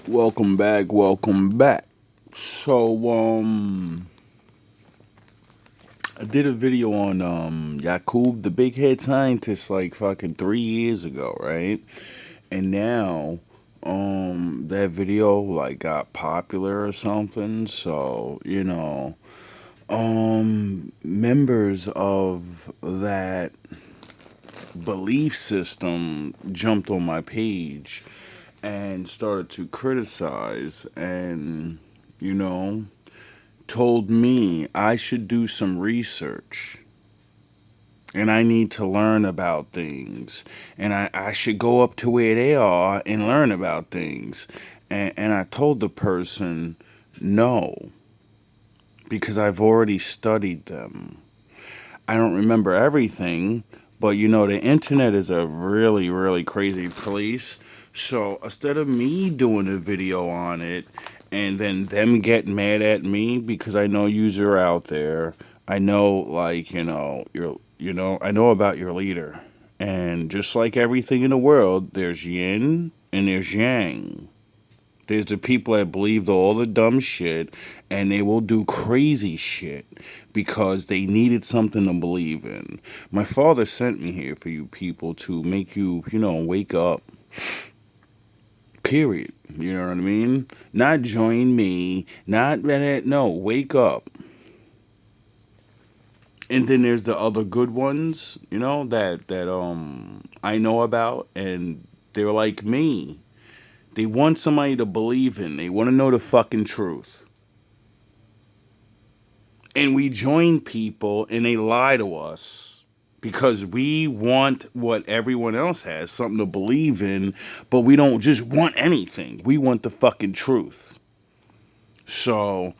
Welcome back, welcome back. So, I did a video on Yakub, the big head scientist, like fucking 3 years ago, right? And now, that video like got popular or something. So, members of that belief system jumped on my page and started to criticize and, you know, told me I should do some research and I need to learn about things and I should go up to where they are and learn about things. And I told the person no, because I've already studied them. I don't remember everything, but the internet is a really, really crazy place. So instead of me doing a video on it and then them get mad at me because I know you're out there, I know I know about your leader. And just like everything in the world, there's yin and there's yang. There's the people that believe all the dumb shit and they will do crazy shit because they needed something to believe in. My father sent me here for you people to make you, wake up. Period. You know what I mean? Not join me, not no, wake up. And then there's the other good ones, that I know about and they're like me. They want somebody to believe in. They want to know the fucking truth. And we join people and they lie to us because we want what everyone else has, something to believe in, but we don't just want anything. We want the fucking truth. So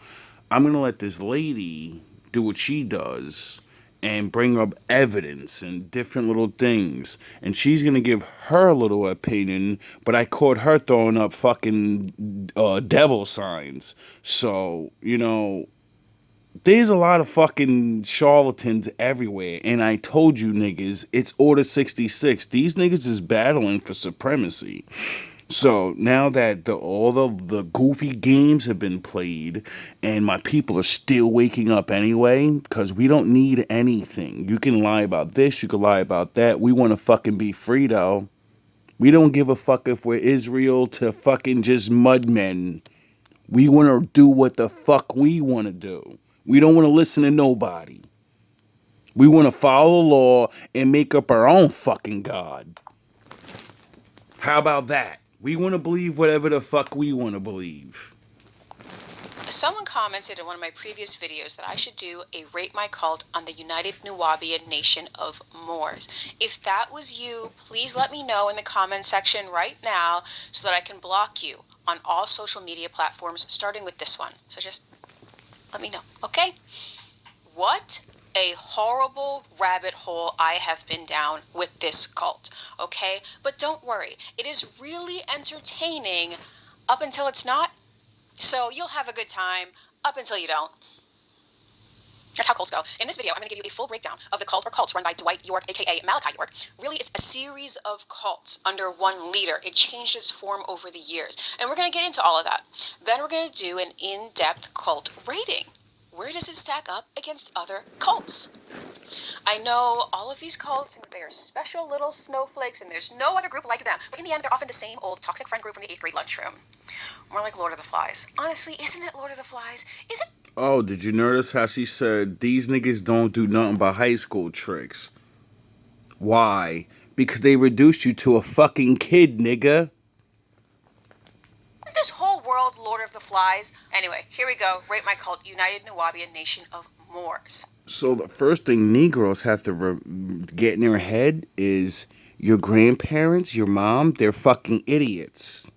I'm going to let this lady do what she does and bring up evidence and different little things. And she's going to give her little opinion, but I caught her throwing up fucking devil signs. So, there's a lot of fucking charlatans everywhere. And I told you niggas, it's Order 66. These niggas is battling for supremacy. So now that all the goofy games have been played and my people are still waking up anyway, because we don't need anything. You can lie about this, you can lie about that. We want to fucking be free though. We don't give a fuck if we're Israel to fucking just mudmen. We want to do what the fuck we want to do. We don't want to listen to nobody. We want to follow the law and make up our own fucking God. How about that? We want to believe whatever the fuck we want to believe. Someone commented in one of my previous videos that I should do a Rate My Cult on the United Nuwaubian Nation of Moors. If that was you, please let me know in the comment section right now so that I can block you on all social media platforms, starting with this one. So just let me know, okay? What a horrible rabbit hole I have been down with this cult, okay? But don't worry, it is really entertaining up until it's not. So you'll have a good time up until you don't. That's how cults go. In this video, I'm going to give you a full breakdown of the cult or cults run by Dwight York, aka Malachi York. Really, it's a series of cults under one leader. It changed its form over the years. And we're going to get into all of that. Then we're going to do an in-depth cult rating. Where does it stack up against other cults? I know all of these cults, they are special little snowflakes, and there's no other group like them. But in the end, they're often the same old toxic friend group from the 8th grade lunchroom. More like Lord of the Flies. Honestly, isn't it Lord of the Flies? Is it? Oh, did you notice how she said these niggas don't do nothing but high school tricks? Why? Because they reduced you to a fucking kid, nigga. This whole world Lord of the Flies. Anyway, here we go. Rate My Cult, United Nuwaubian Nation of Moors. So the first thing Negroes have to get in their head is your grandparents, your mom, they're fucking idiots.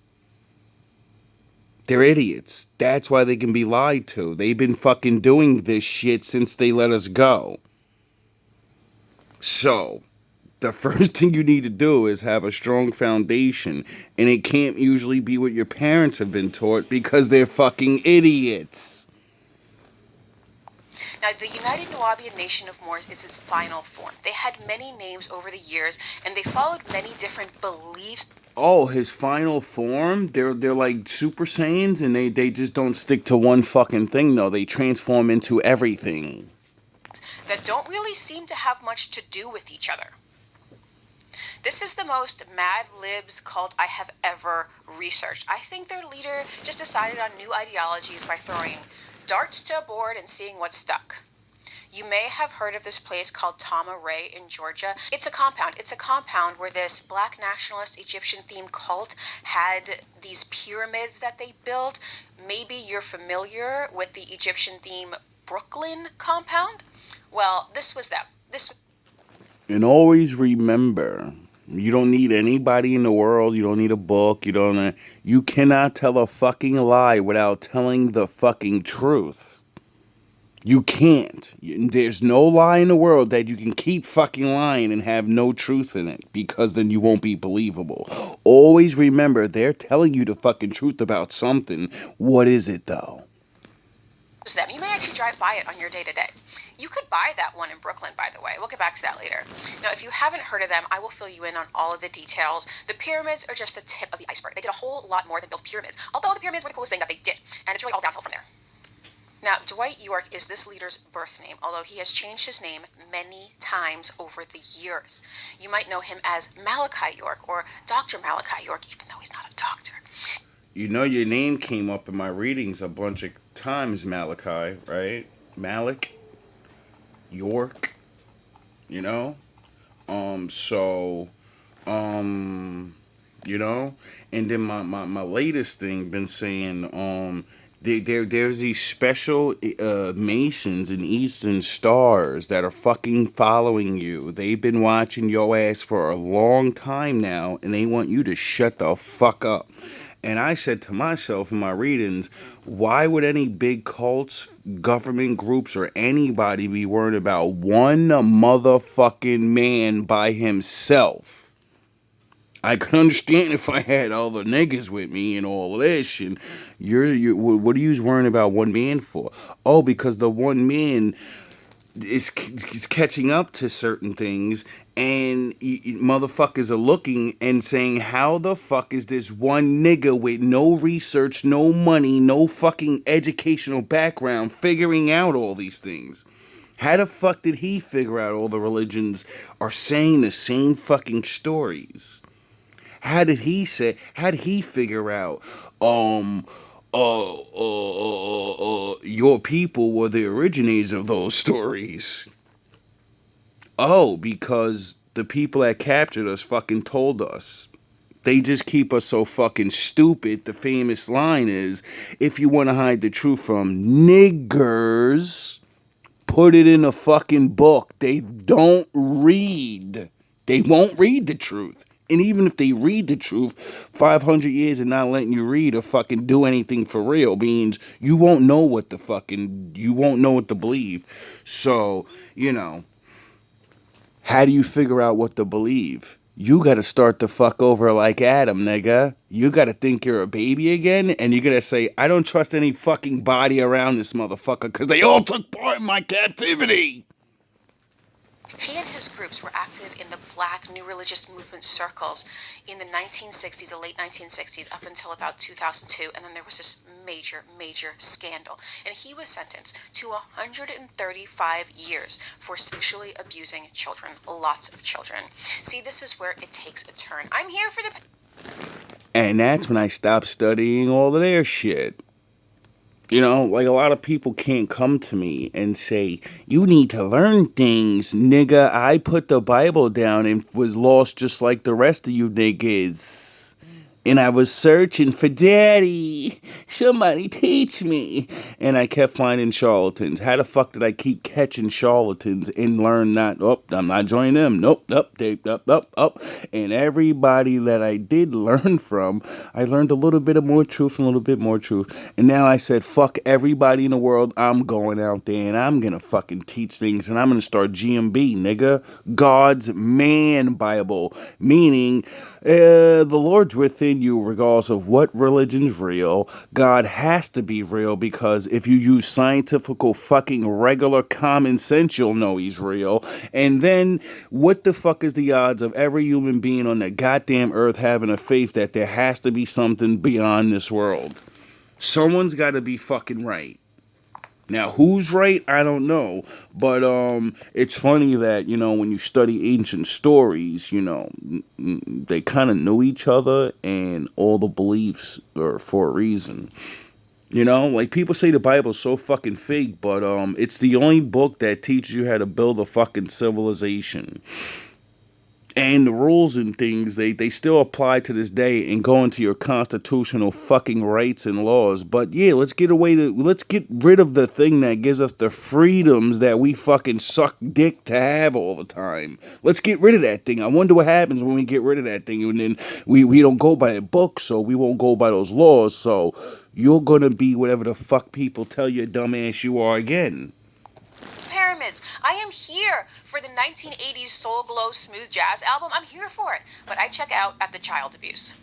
They're idiots. That's why they can be lied to. They've been fucking doing this shit since they let us go. So, the first thing you need to do is have a strong foundation. And it can't usually be what your parents have been taught because they're fucking idiots. Now, the United Nuwaubian Nation of Moors is its final form. They had many names over the years, and they followed many different beliefs. Oh, his final form? They're like Super Saiyans, and they just don't stick to one fucking thing though. They transform into everything. That don't really seem to have much to do with each other. This is the most Mad Libs cult I have ever researched. I think their leader just decided on new ideologies by throwing darts to a board and seeing what stuck. You may have heard of this place called Tama Ray in Georgia. It's a compound. It's a compound where this black nationalist Egyptian themed cult had these pyramids that they built. Maybe you're familiar with the Egyptian theme Brooklyn compound? Well, this was them. And always remember, you don't need anybody in the world. You don't need a book. You cannot tell a fucking lie without telling the fucking truth. You can't. There's no lie in the world that you can keep fucking lying and have no truth in it, because then you won't be believable. Always remember, they're telling you the fucking truth about something. What is it though? Them. You may actually drive by it on your day-to-day. You could buy that one in Brooklyn, by the way. We'll get back to that later. Now, if you haven't heard of them, I will fill you in on all of the details. The pyramids are just the tip of the iceberg. They did a whole lot more than build pyramids, although the pyramids were the coolest thing that they did, and it's really all downhill from there. Now, Dwight York is this leader's birth name, although he has changed his name many times over the years. You might know him as Malachi York or Dr. Malachi York, even though he's not a doctor. You know, your name came up in my readings a bunch of times, Malachi, right? Malik, York, you know? You know? And then my latest thing been saying, there's these special Masons and Eastern Stars that are fucking following you. They've been watching your ass for a long time now, and they want you to shut the fuck up. And I said to myself in my readings, why would any big cults, government groups, or anybody be worried about one motherfucking man by himself? I could understand if I had all the niggas with me and all this, and what are you worrying about one man for? Oh, because the one man is catching up to certain things, and motherfuckers are looking and saying, how the fuck is this one nigga with no research, no money, no fucking educational background figuring out all these things? How the fuck did he figure out all the religions are saying the same fucking stories? How did he figure out your people were the originators of those stories? Oh, because the people that captured us fucking told us. They just keep us so fucking stupid. The famous line is, if you want to hide the truth from niggers, put it in a fucking book. They don't read. They won't read the truth. And even if they read the truth, 500 years of not letting you read or fucking do anything for real means you won't know what to believe. So, how do you figure out what to believe? You gotta start the fuck over like Adam, nigga. You gotta think you're a baby again, and you gotta say, I don't trust any fucking body around this motherfucker, because they all took part in my captivity. He and his groups were active in the Black New Religious Movement circles in the 1960s, the late 1960s, up until about 2002, and then there was this major scandal, and he was sentenced to 135 years for sexually abusing children, lots of children. See, this is where it takes a turn. I'm here for the... And that's when I stopped studying all of their shit. Like a lot of people can't come to me and say, you need to learn things, nigga. I put the Bible down and was lost just like the rest of you niggas. And I was searching for daddy. Somebody teach me. And I kept finding charlatans. How the fuck did I keep catching charlatans and learn not, I'm not joining them. Nope. And everybody that I did learn from, I learned a little bit of more truth and a little bit more truth. And now I said, fuck everybody in the world. I'm going out there and I'm going to fucking teach things. And I'm going to start GMB, nigga. God's Man Bible. Meaning, the Lord's within telling you, regardless of what religion's real, God has to be real, because if you use scientifical fucking regular common sense, you'll know he's real. And then what the fuck is the odds of every human being on the goddamn earth having a faith that there has to be something beyond this world? Someone's got to be fucking right. Now, who's right? I don't know. But it's funny that, when you study ancient stories, they kind of knew each other, and all the beliefs are for a reason. Like people say the Bible's so fucking fake, but it's the only book that teaches you how to build a fucking civilization. And the rules and things, they still apply to this day and go into your constitutional fucking rights and laws. But yeah, let's get rid of the thing that gives us the freedoms that we fucking suck dick to have all the time. Let's get rid of that thing. I wonder what happens when we get rid of that thing, and then we don't go by the book, so we won't go by those laws. So you're gonna be whatever the fuck people tell you dumbass you are again. Pyramids. I am here for the 1980s Soul Glow Smooth Jazz album. I'm here for it. But I check out at the child abuse.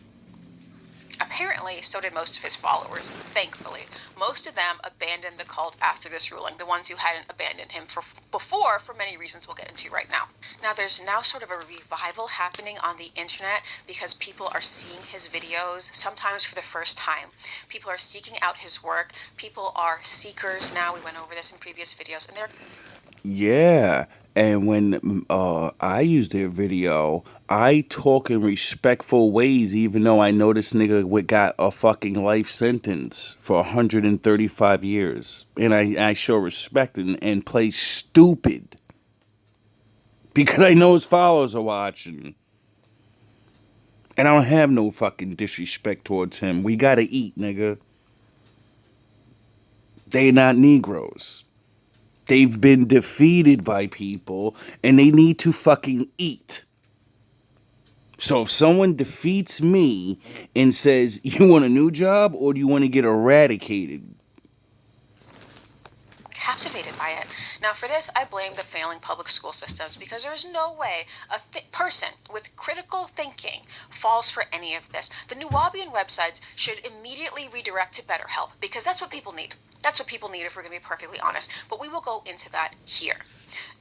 Apparently, so did most of his followers, thankfully. Most of them abandoned the cult after this ruling, the ones who hadn't abandoned him before, for many reasons we'll get into right now. Now, there's now sort of a revival happening on the internet because people are seeing his videos, sometimes for the first time. People are seeking out his work. People are seekers now. We went over this in previous videos, and they're... Yeah, and when I use their video, I talk in respectful ways, even though I know this nigga got a fucking life sentence for 135 years. And I show respect and play stupid. Because I know his followers are watching. And I don't have no fucking disrespect towards him. We gotta eat, nigga. They not Negroes. They've been defeated by people, and they need to fucking eat. So if someone defeats me and says, you want a new job or do you want to get eradicated? Captivated by it. Now, for this, I blame the failing public school systems because there is no way a person with critical thinking falls for any of this. The Nuwaubian websites should immediately redirect to BetterHelp because that's what people need. That's what people need if we're going to be perfectly honest. But we will go into that here.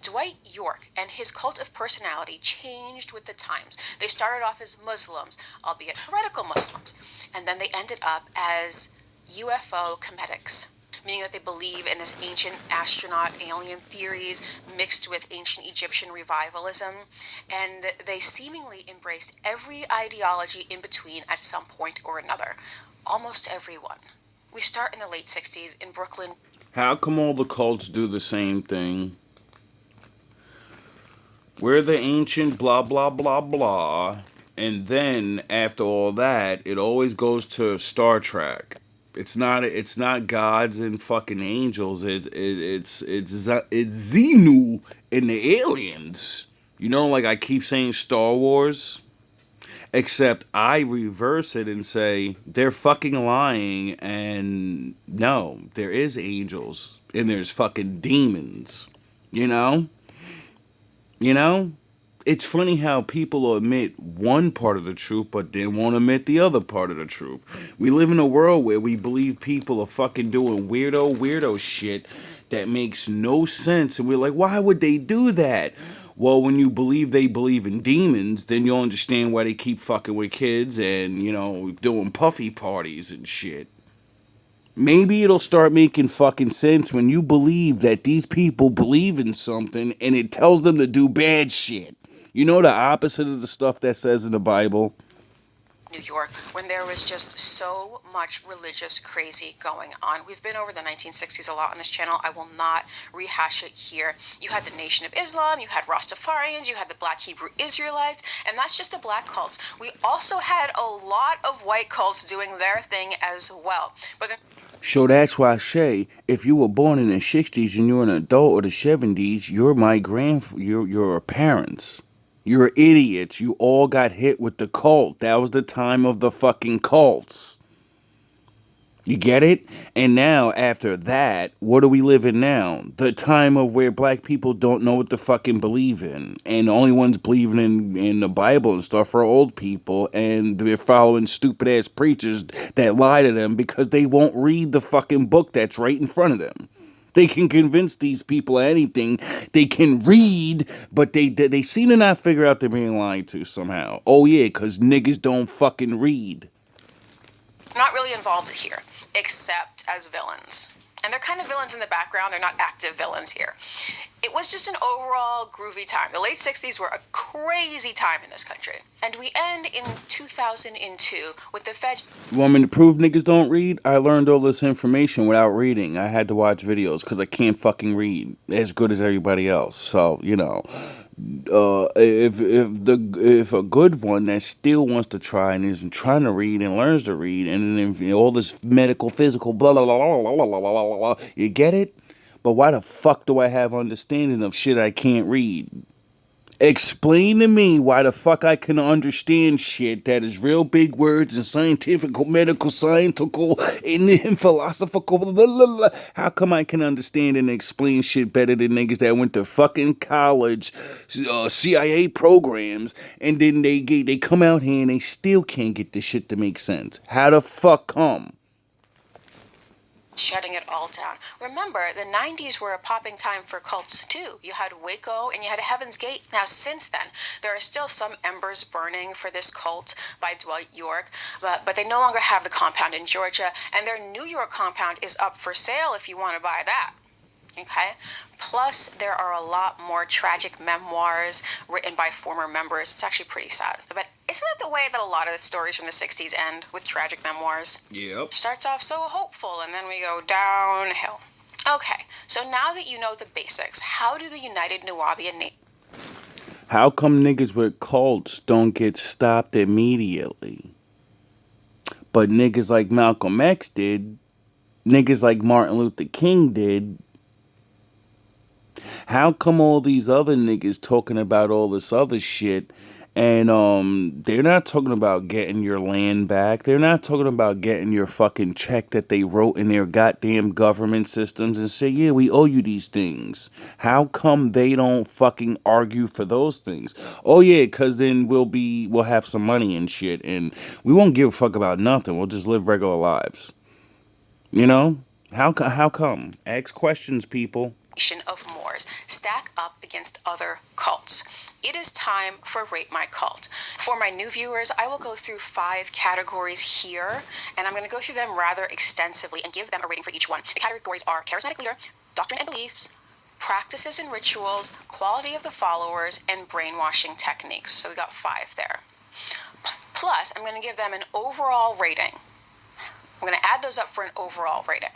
Dwight York and his cult of personality changed with the times. They started off as Muslims, albeit heretical Muslims, and then they ended up as UFO comedics, meaning that they believe in this ancient astronaut alien theories mixed with ancient Egyptian revivalism, and they seemingly embraced every ideology in between at some point or another. Almost everyone. We start in the late 60s in Brooklyn. How come all the cults do the same thing? We're the ancient blah blah blah blah, and then after all that, it always goes to Star Trek. It's not gods and fucking angels. It's Xenu and the aliens. Like I keep saying Star Wars, except I reverse it and say they're fucking lying. And no, there is angels and there's fucking demons. You know. It's funny how people admit one part of the truth, but then won't admit the other part of the truth. We live in a world where we believe people are fucking doing weirdo shit that makes no sense. And we're like, why would they do that? Well, when you believe they believe in demons, then you'll understand why they keep fucking with kids and, doing puffy parties and shit. Maybe it'll start making fucking sense when you believe that these people believe in something and it tells them to do bad shit. The opposite of the stuff that says in the Bible. New York, when there was just so much religious crazy going on. We've been over the 1960s a lot on this channel. I will not rehash it here. You had the Nation of Islam, you had Rastafarians, you had the Black Hebrew Israelites, and that's just the black cults. We also had a lot of white cults doing their thing as well. So that's why I say, if you were born in the 60s and you're an adult or the 70s, you're your parents. You're idiots. You all got hit with the cult. That was the time of the fucking cults. You get it? And now, after that, what are we living now? The time of where black people don't know what to fucking believe in. And the only ones believing in the Bible and stuff are old people. And they're following stupid ass preachers that lie to them because they won't read the fucking book that's right in front of them. They can convince these people anything. They can read, but they seem to not figure out they're being lied to somehow. Oh yeah, because niggas don't fucking read. Not really involved here, except as villains. And they're kind of villains in the background, they're not active villains here. It was just an overall groovy time. The late 60s were a crazy time in this country. And we end in 2002 with the Fed. You want me to prove niggas don't read? I learned all this information without reading. I had to watch videos because I can't fucking read as good as everybody else. So, you know, if a good one that still wants to try and isn't trying to read and learns to read and then all this medical, physical, blah blah blah blah blah blah blah blah, you get it? But why the fuck do I have understanding of shit I can't read? Explain to me why the fuck I can understand shit that is real big words and scientific, medical, scientifical, and philosophical. Blah, blah, blah. How come I can understand and explain shit better than niggas that went to fucking college, CIA programs, and then they come out here and they still can't get this shit to make sense? How the fuck come? Shutting it all down. Remember, the 90s were a popping time for cults too. You had Waco and you had Heaven's Gate. Now, since then, there are still some embers burning for this cult by Dwight York, but they no longer have the compound in Georgia, and their New York compound is up for sale if you want to buy that. Okay? Plus, there are a lot more tragic memoirs written by former members. It's actually pretty sad. But isn't it the way that a lot of the stories from the 60s end with tragic memoirs? Yep. Starts off so hopeful and then we go downhill. Okay, so now that you know the basics, how do the United Nuwaubian Nation... How come niggas with cults don't get stopped immediately? But niggas like Malcolm X did, niggas like Martin Luther King did. How come all these other niggas talking about all this other shit and they're not talking about getting your land back. They're not talking about getting your fucking check that they wrote in their goddamn government systems and say, yeah, we owe you these things. How come they don't fucking argue for those things? Oh yeah, cause then we'll have some money and shit and we won't give a fuck about nothing. We'll just live regular lives. You know? How come? Ask questions, people. Of Moors stack up against other cults. It is time for Rate My Cult. For my new viewers, I will go through 5 categories here, and I'm going to go through them rather extensively and give them a rating for each one. The categories are charismatic leader, doctrine and beliefs, practices and rituals, quality of the followers, and brainwashing techniques. So we got 5 there. Plus, I'm going to give them an overall rating. I'm going to add those up for an overall rating.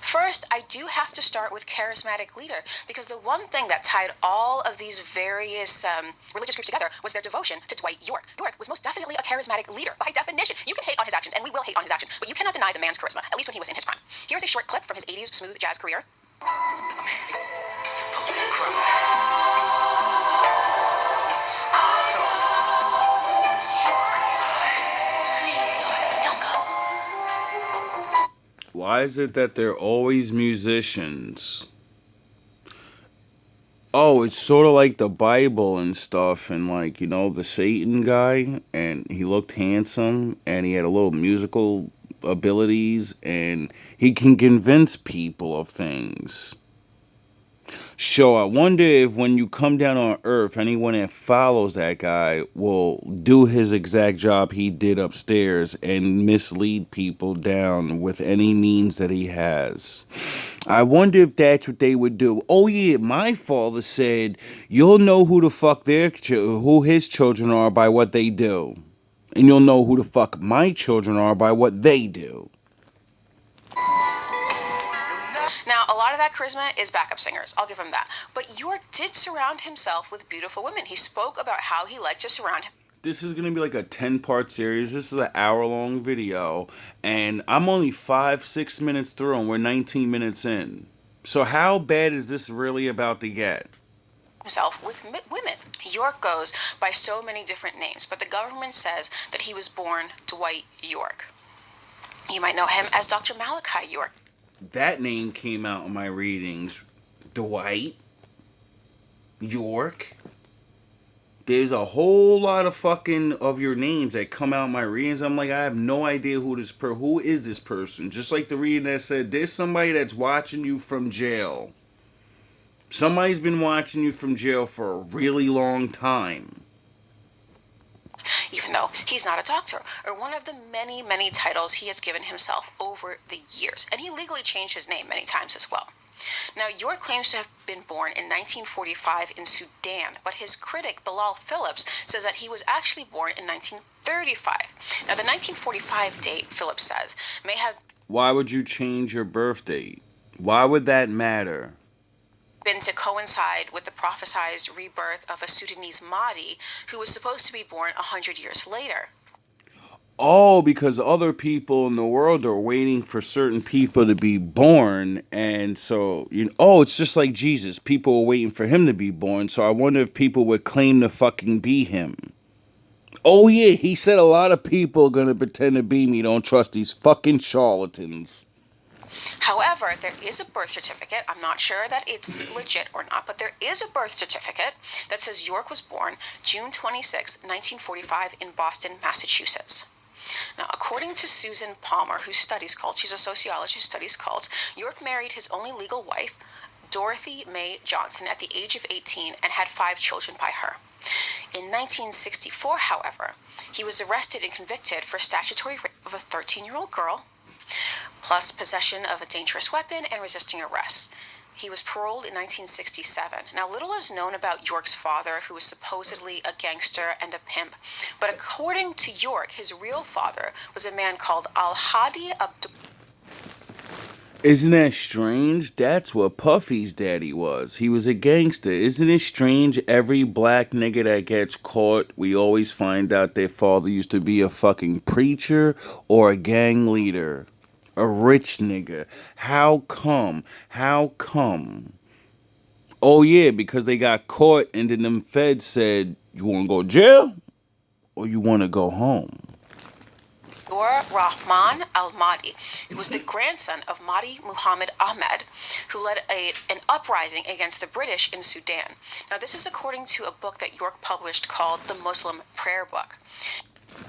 First, I do have to start with charismatic leader, because the one thing that tied all of these various religious groups together was their devotion to Dwight York. York was most definitely a charismatic leader, by definition. You can hate on his actions, and we will hate on his actions, but you cannot deny the man's charisma, at least when he was in his prime. Here's a short clip from his 80s smooth jazz career. Why is it that they're always musicians? Oh, it's sort of like the Bible and stuff, and like, you know, the Satan guy, and he looked handsome, and he had a little musical abilities, and he can convince people of things. So I wonder if when you come down on Earth, anyone that follows that guy will do his exact job he did upstairs and mislead people down with any means that he has. I wonder if that's what they would do. Oh yeah, my father said you'll know who the fuck who his children are by what they do, and you'll know who the fuck my children are by what they do. Now, a lot of that charisma is backup singers. I'll give him that. But York did surround himself with beautiful women. He spoke about how he liked to surround him. This is going to be like a 10-part series. This is an hour-long video. And I'm only 5-6 minutes through and we're 19 minutes in. So how bad is this really about to get? Himself with women. York goes by so many different names, but the government says that he was born Dwight York. You might know him as Dr. Malachi York. That name came out in my readings. Dwight York. There's a whole lot of fucking of your names that come out in my readings. I'm like, I have no idea who is this person. Just like the reading that said, there's somebody that's watching you from jail. Somebody's been watching you from jail for a really long time. Even though he's not a doctor, or one of the many, many titles he has given himself over the years. And he legally changed his name many times as well. Now, York claims to have been born in 1945 in Sudan, but his critic, Bilal Phillips, says that he was actually born in 1935. Now, the 1945 date, Phillips says, may have... Why would you change your birth date? Why would that matter? Been to coincide with the prophesied rebirth of a Sudanese Mahdi who was supposed to be born 100 years later. Oh, because other people in the world are waiting for certain people to be born, and so it's just like Jesus. People are waiting for him to be born, so I wonder if people would claim to fucking be him. Oh yeah, he said a lot of people are gonna pretend to be me. Don't trust these fucking charlatans. However, there is a birth certificate. I'm not sure that it's legit or not, but there is a birth certificate that says York was born June 26, 1945 in Boston, Massachusetts. Now, according to Susan Palmer, who studies cults, she's a sociologist who studies cults, York married his only legal wife, Dorothy Mae Johnson, at the age of 18 and had 5 children by her. In 1964, however, he was arrested and convicted for statutory rape of a 13-year-old girl, plus possession of a dangerous weapon and resisting arrest. He was paroled in 1967. Now, little is known about York's father, who was supposedly a gangster and a pimp. But according to York, his real father was a man called Al-Hadi Abdul. Isn't that strange? That's what Puffy's daddy was. He was a gangster. Isn't it strange? Every black nigga that gets caught, we always find out their father used to be a fucking preacher or a gang leader. A rich nigga. How come? How come? Oh yeah, because they got caught and then them feds said, you want to go to jail or you want to go home? Rahman al-Mahdi, who was the grandson of Mahdi Muhammad Ahmed, who led an uprising against the British in Sudan. Now, this is according to a book that York published called The Muslim Prayer Book.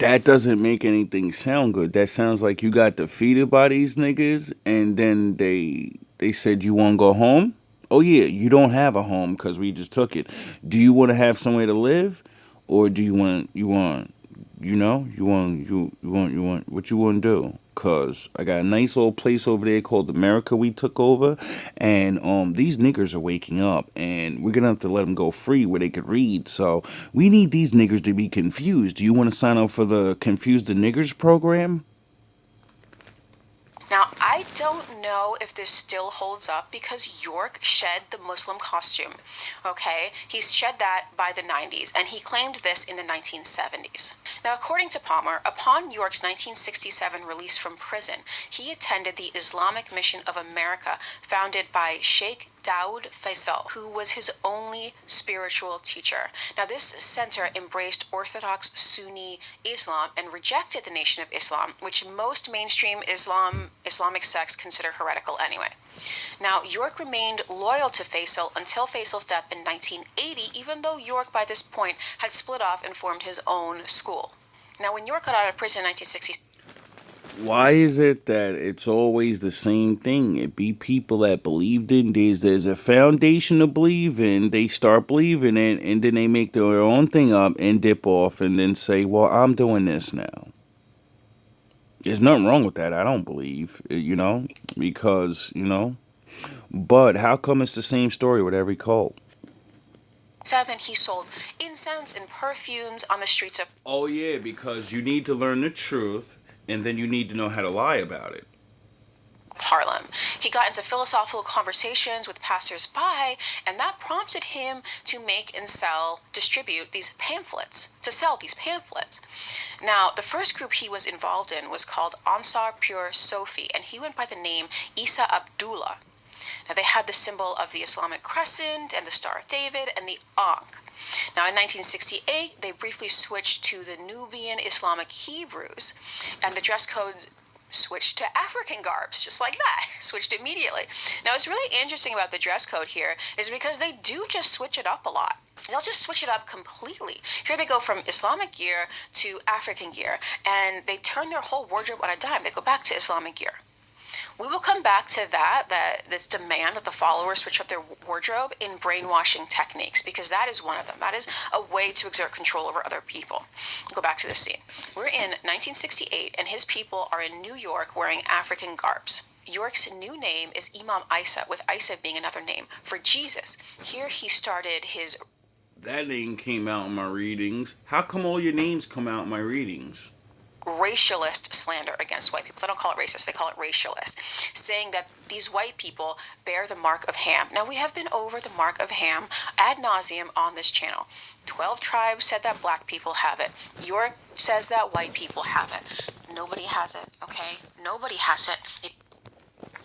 That doesn't make anything sound good. That sounds like you got defeated by these niggas and then they said you want to go home? Oh yeah, you don't have a home because we just took it. Do you want to have somewhere to live, or do you want what you want to do? Cause I got a nice old place over there called America we took over, and these niggers are waking up, and we're gonna have to let them go free where they could read. So we need these niggers to be confused. Do you want to sign up for the Confuse the Niggers program? Now, I don't know if this still holds up because York shed the Muslim costume, okay? He shed that by the 90s, and he claimed this in the 1970s. Now, according to Palmer, upon York's 1967 release from prison, he attended the Islamic Mission of America, founded by Sheikh Daoud Faisal, who was his only spiritual teacher. Now, this center embraced Orthodox Sunni Islam and rejected the Nation of Islam, which most mainstream Islamic sects consider heretical anyway. Now, York remained loyal to Faisal until Faisal's death in 1980, even though York by this point had split off and formed his own school. Now, when York got out of prison in 1960, Why is it that it's always the same thing? It be people that believed in there's a foundation to believe in, they start believing it, and then they make their own thing up and dip off and then say, well, I'm doing this now. There's nothing wrong with that, I don't believe, because, but how come it's the same story with every cult? he sold incense and perfumes on the streets of Oh yeah, because you need to learn the truth, and then you need to know how to lie about it. Harlem. He got into philosophical conversations with passers-by, and that prompted him to make and distribute these pamphlets, to sell these pamphlets. Now, the first group he was involved in was called Ansar Pure Sofi, and he went by the name Isa Abdullah. Now, they had the symbol of the Islamic crescent and the Star of David and the Ankh. Now, in 1968, they briefly switched to the Nubian Islamic Hebrews, and the dress code switched to African garbs, just like that. Switched immediately. Now, what's really interesting about the dress code here is because they do just switch it up a lot. They'll just switch it up completely. Here they go from Islamic gear to African gear, and they turn their whole wardrobe on a dime. They go back to Islamic gear. We will come back to this demand that the followers switch up their wardrobe in brainwashing techniques, because that is one of them. That is a way to exert control over other people. Go back to this scene. We're in 1968, and his people are in New York wearing African garbs. York's new name is Imam Isa, with Isa being another name for Jesus. Here he started his... That name came out in my readings. How come all your names come out in my readings? Racialist slander against white people. They don't call it racist, they call it racialist, saying that these white people bear the mark of Ham. Now, we have been over the mark of Ham ad nauseum on this channel. 12 tribes said that black people have it. York says that white people have it. Nobody has it, okay? Nobody has it.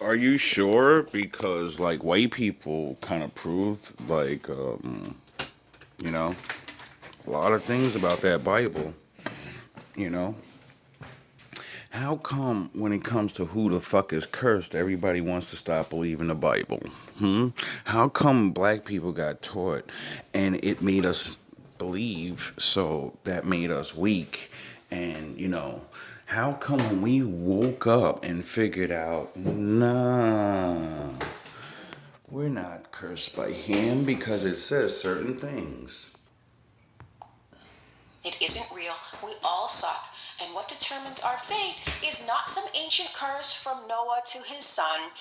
Are you sure? Because, like, white people kind of proved, like, you know, a lot of things about that Bible, you know? How come when it comes to who the fuck is cursed, everybody wants to stop believing the Bible? How come black people got taught and it made us believe, so that made us weak? And, you know, how come when we woke up and figured out, nah, we're not cursed by him because it says certain things? It isn't real. We all suck. And what determines our fate is not some ancient curse from Noah to his son.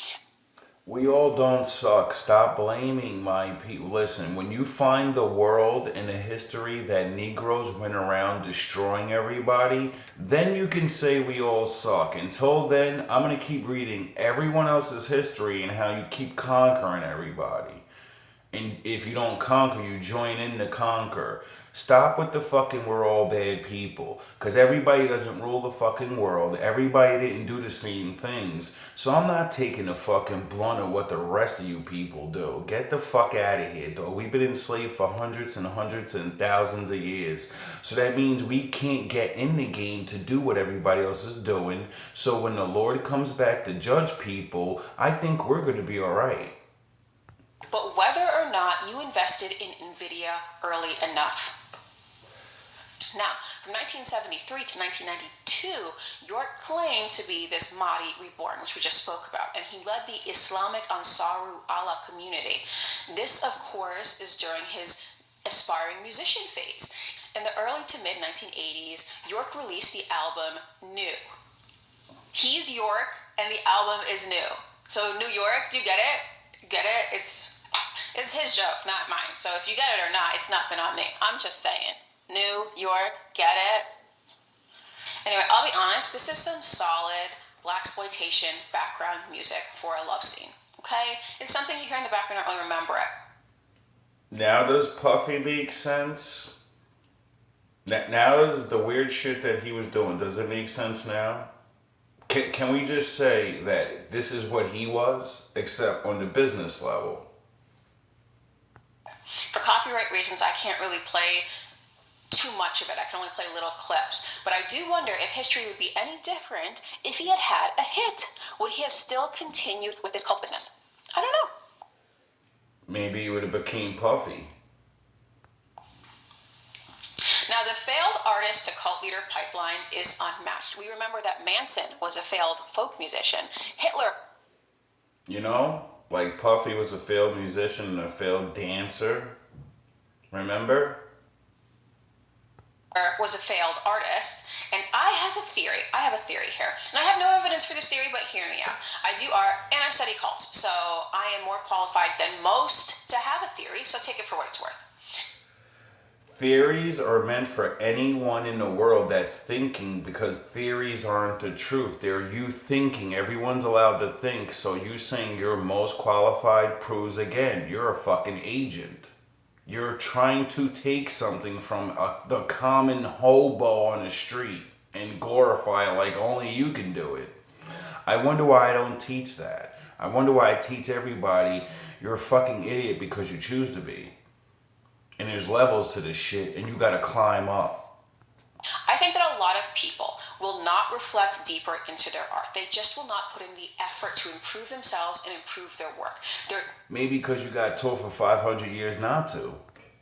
We all don't suck. Stop blaming my people. Listen, when you find the world and the history that Negroes went around destroying everybody, then you can say we all suck. Until then, I'm going to keep reading everyone else's history and how you keep conquering everybody. And if you don't conquer, you join in to conquer. Stop with the fucking we're all bad people. Because everybody doesn't rule the fucking world. Everybody didn't do the same things. So I'm not taking the fucking blunt of what the rest of you people do. Get the fuck out of here, dog. We've been enslaved for hundreds and hundreds and thousands of years. So that means we can't get in the game to do what everybody else is doing. So when the Lord comes back to judge people, I think we're going to be alright. But whether or not you invested in NVIDIA early enough. Now, from 1973 to 1992, York claimed to be this Mahdi reborn, which we just spoke about, and he led the Islamic Ansaru Allah community. This, of course, is during his aspiring musician phase. In the early to mid 1980s, York released the album New. He's York, and the album is New. So, New York, do you get it? You get it? It's his joke, not mine. So if you get it or not, it's nothing on me. I'm just saying. New York, get it? Anyway, I'll be honest, this is some solid blaxploitation background music for a love scene. Okay? It's something you hear in the background, don't really remember it. Now does Puffy make sense? Now does the weird shit that he was doing, does it make sense now? Can we just say that this is what he was, except on the business level? For copyright reasons, I can't really play too much of it. I can only play little clips. But I do wonder if history would be any different if he had had a hit. Would he have still continued with this cult business? I don't know. Maybe he would have became Puffy. Now, the failed artist to cult leader pipeline is unmatched. We remember that Manson was a failed folk musician. Hitler... You know? Like Puffy was a failed musician and a failed dancer. Remember? Was a failed artist, and I have a theory here, and I have no evidence for this theory, but hear me out. I do art and I study cults, so I am more qualified than most to have a theory, so take it for what it's worth. Theories are meant for anyone in the world that's thinking, because theories aren't the truth. They're you thinking. Everyone's allowed to think, so you saying you're most qualified proves again, you're a fucking agent. You're trying to take something from the common hobo on the street and glorify it like only you can do it. I wonder why I don't teach that. I wonder why I teach everybody you're a fucking idiot because you choose to be. And there's levels to this shit, and you gotta climb up. I think that a lot of people will not reflect deeper into their art. They just will not put in the effort to improve themselves and improve their work. Their Maybe because you got taught for 500 years not to.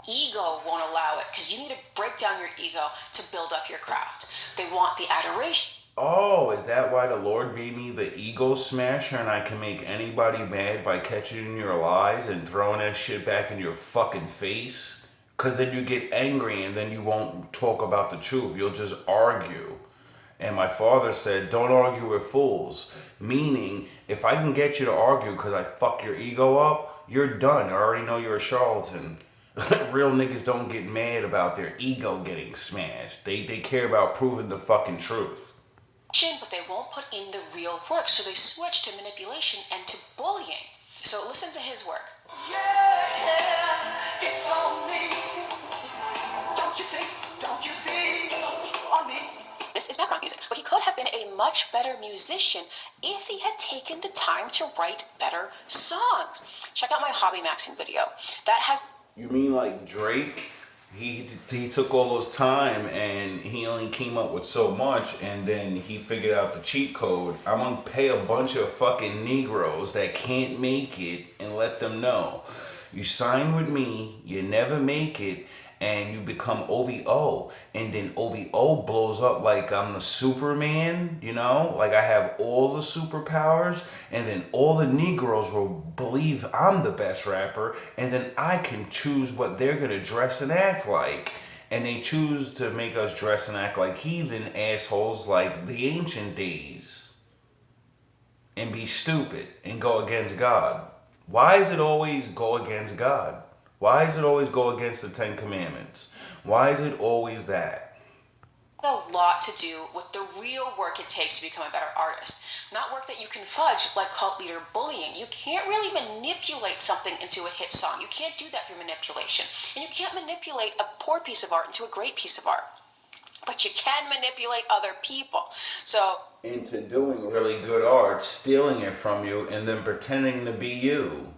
ego won't allow it, because you need to break down your ego to build up your craft. They want the adoration. Oh, is that why the Lord made me the ego smasher and I can make anybody mad by catching in your lies and throwing that shit back in your fucking face? Because then you get angry and then you won't talk about the truth. You'll just argue. And my father said, don't argue with fools. Meaning, if I can get you to argue because I fuck your ego up, you're done. I already know you're a charlatan. Real niggas don't get mad about their ego getting smashed. They care about proving the fucking truth. But they won't put in the real work, so they switch to manipulation and to bullying. So listen to his work. Yeah, it's on me. Don't you see, it's on me. This is background music, but he could have been a much better musician if he had taken the time to write better songs. Check out my Hobby Maxing video. That has... You mean like Drake? He took all those time and he only came up with so much, and then he figured out the cheat code. I'm gonna pay a bunch of fucking Negroes that can't make it and let them know. You sign with me, you never make it, and you become OVO, and then OVO blows up like I'm the Superman, you know? Like I have all the superpowers, and then all the Negroes will believe I'm the best rapper, and then I can choose what they're gonna dress and act like. And they choose to make us dress and act like heathen assholes like the ancient days. And be stupid and go against God. Why is it always go against God? Why is it always go against the 10 Commandments? Why is it always that? A lot to do with the real work it takes to become a better artist. Not work that you can fudge like cult leader bullying. You can't really manipulate something into a hit song. You can't do that through manipulation. And you can't manipulate a poor piece of art into a great piece of art. But you can manipulate other people. So into doing really good art, stealing it from you, and then pretending to be you.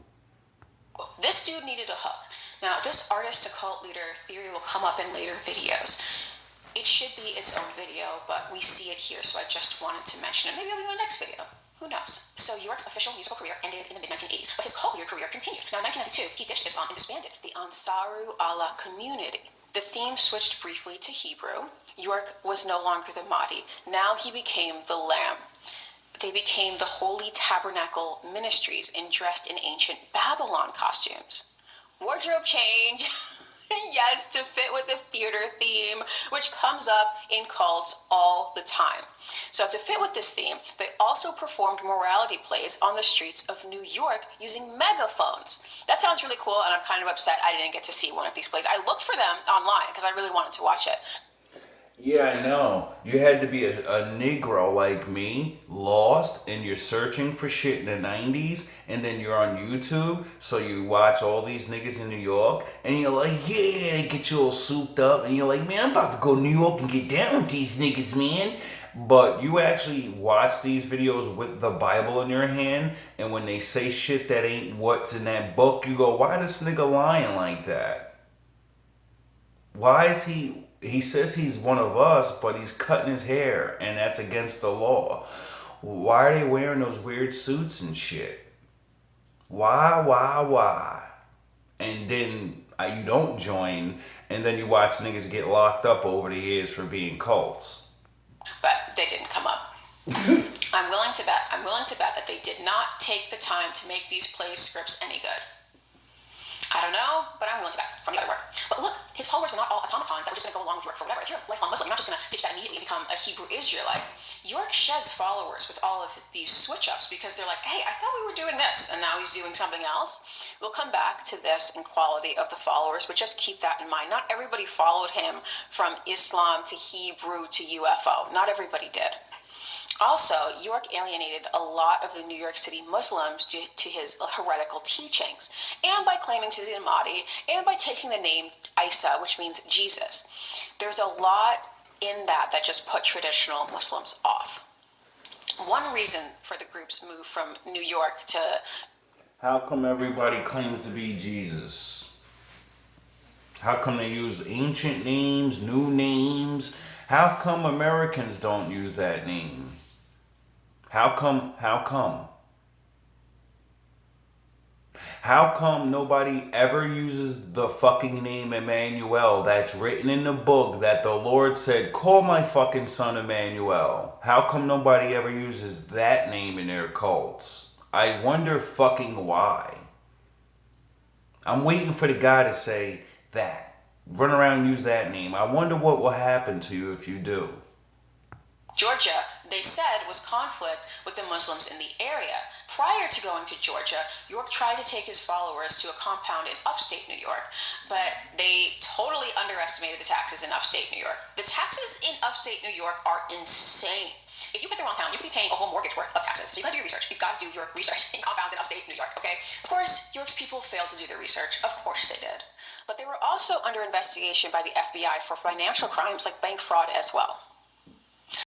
This dude needed a hook. Now, this artist to cult leader theory will come up in later videos. It should be its own video, but we see it here, so I just wanted to mention it. Maybe it'll be my next video. Who knows? So York's official musical career ended in the mid-1980s, but his cult leader career continued. Now, in 1992, he ditched Islam and disbanded the Ansaru Allah community. The theme switched briefly to Hebrew. York was no longer the Mahdi. Now he became the Lamb. They became the Holy Tabernacle Ministries and dressed in ancient Babylon costumes. Wardrobe change. Yes, to fit with the theater theme, which comes up in cults all the time. So to fit with this theme, they also performed morality plays on the streets of New York using megaphones. That sounds really cool, and I'm kind of upset I didn't get to see one of these plays. I looked for them online because I really wanted to watch it. Yeah, I know. You had to be a Negro like me, lost, and you're searching for shit in the 90s, and then you're on YouTube, so you watch all these niggas in New York, and you're like, yeah, they get you all souped up, and you're like, man, I'm about to go to New York and get down with these niggas, man. But you actually watch these videos with the Bible in your hand, and when they say shit that ain't what's in that book, you go, why this nigga lying like that? Why is he says he's one of us, but he's cutting his hair, and that's against the law. Why are they wearing those weird suits and shit? Why? And then you don't join, and then you watch niggas get locked up over the years for being cults. But they didn't come up. I'm willing to bet that they did not take the time to make these play scripts any good. I don't know, but I'm willing to bet from the other work. But look, his followers were not all automatons that were just going to go along with York for whatever. If you're a lifelong Muslim, you're not just going to ditch that immediately and become a Hebrew Israelite. York sheds followers with all of these switch-ups because they're like, hey, I thought we were doing this, and now he's doing something else. We'll come back to this in quality of the followers, but just keep that in mind. Not everybody followed him from Islam to Hebrew to UFO. Not everybody did. Also, York alienated a lot of the New York City Muslims due to his heretical teachings, and by claiming to be the Mahdi, and by taking the name Isa, which means Jesus. There's a lot in that just put traditional Muslims off. One reason for the group's move from New York to... How come everybody claims to be Jesus? How come they use ancient names, new names? How come Americans don't use that name? How come? How come? How come nobody ever uses the fucking name Emmanuel that's written in the book that the Lord said, call my fucking son Emmanuel? How come nobody ever uses that name in their cults? I wonder fucking why. I'm waiting for the guy to say that. Run around and use that name. I wonder what will happen to you if you do. Georgia, they said, was conflict with the Muslims in the area. Prior to going to Georgia, York tried to take his followers to a compound in upstate New York, but they totally underestimated the taxes in upstate New York. The taxes in upstate New York are insane. If you pick the wrong town, you could be paying a whole mortgage worth of taxes. So you gotta do your research. You've got to do your research in compounds in upstate New York, okay? Of course, York's people failed to do their research. Of course they did. But they were also under investigation by the FBI for financial crimes like bank fraud as well.